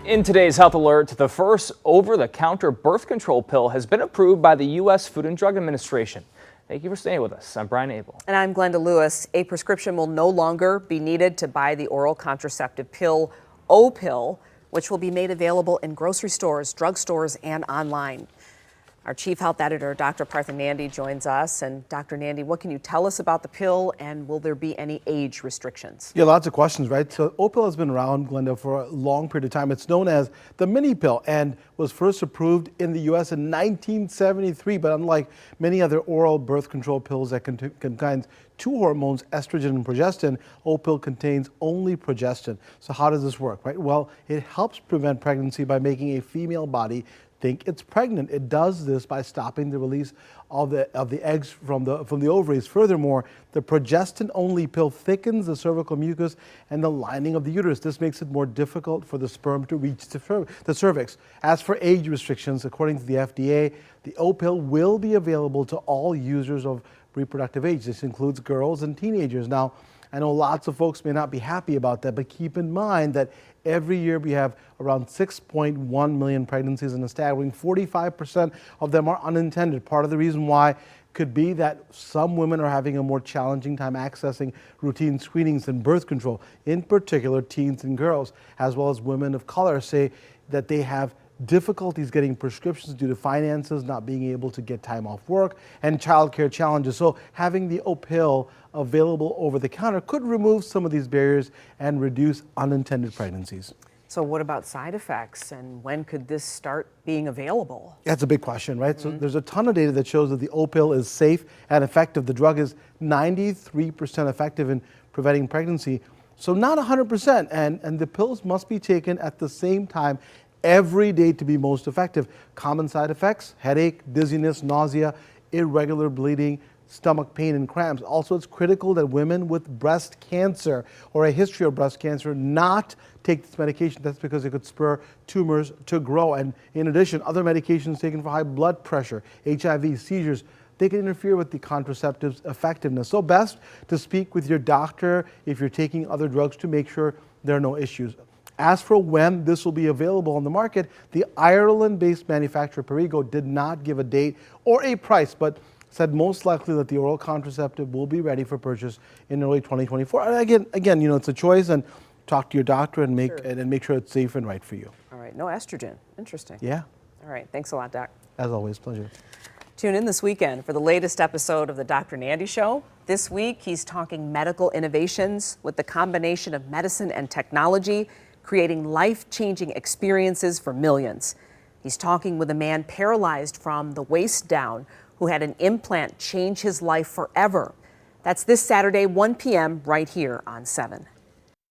In today's Health Alert, the first over-the-counter birth control pill has been approved by the U.S. Food and Drug Administration. Thank you for staying with us. I'm Brian Abel. And I'm Glenda Lewis. A prescription will no longer be needed to buy the oral contraceptive pill Opill, which will be made available in grocery stores, drugstores, and online. Our chief health editor, Dr. Partha Nandi, joins us. And Dr. Nandi, what can you tell us about the pill, and will there be any age restrictions? Yeah, lots of questions, right? So Opill has been around, Glenda, for a long period of time. It's known as the mini pill and was first approved in the U.S. in 1973. But unlike many other oral birth control pills that contains two hormones, estrogen and progestin, Opill contains only progestin. So how does this work, right? Well, it helps prevent pregnancy by making a female body think it's pregnant. It does this by stopping the release of the eggs from the ovaries. Furthermore, the progestin-only pill thickens the cervical mucus and the lining of the uterus. This makes it more difficult for the sperm to reach the cervix. As for age restrictions, according to the FDA, the Opill will be available to all users of reproductive age. This includes girls and teenagers. Now, I know lots of folks may not be happy about that, but keep in mind that every year we have around 6.1 million pregnancies, and a staggering 45% of them are unintended. Part of the reason why could be that some women are having a more challenging time accessing routine screenings and birth control. In particular, teens and girls, as well as women of color, say that they have difficulties getting prescriptions due to finances, not being able to get time off work, and childcare challenges. So having the Opill available over the counter could remove some of these barriers and reduce unintended pregnancies. So what about side effects, and when could this start being available? That's a big question, right? So there's a ton of data that shows that the Opill is safe and effective. The drug is 93% effective in preventing pregnancy, so not 100%, and the pills must be taken at the same time every day to be most effective. Common side effects: headache, dizziness, nausea, irregular bleeding, stomach pain, and cramps. Also, it's critical that women with breast cancer or a history of breast cancer not take this medication. That's because it could spur tumors to grow. And in addition, other medications taken for high blood pressure, HIV, seizures, they can interfere with the contraceptive's effectiveness. So best to speak with your doctor if you're taking other drugs to make sure there are no issues. As for when this will be available on the market, the Ireland-based manufacturer Perrigo did not give a date or a price, but said most likely that the oral contraceptive will be ready for purchase in early 2024. And again, you know, it's a choice, and talk to your doctor and make sure it's safe and right for you. All right, no estrogen. Interesting. Yeah. All right, thanks a lot, Doc. As always, pleasure. Tune in this weekend for the latest episode of the Dr. Nandi Show. This week, he's talking medical innovations with the combination of medicine and technology, creating life-changing experiences for millions. He's talking with a man paralyzed from the waist down who had an implant change his life forever. That's this Saturday, 1 p.m. right here on 7.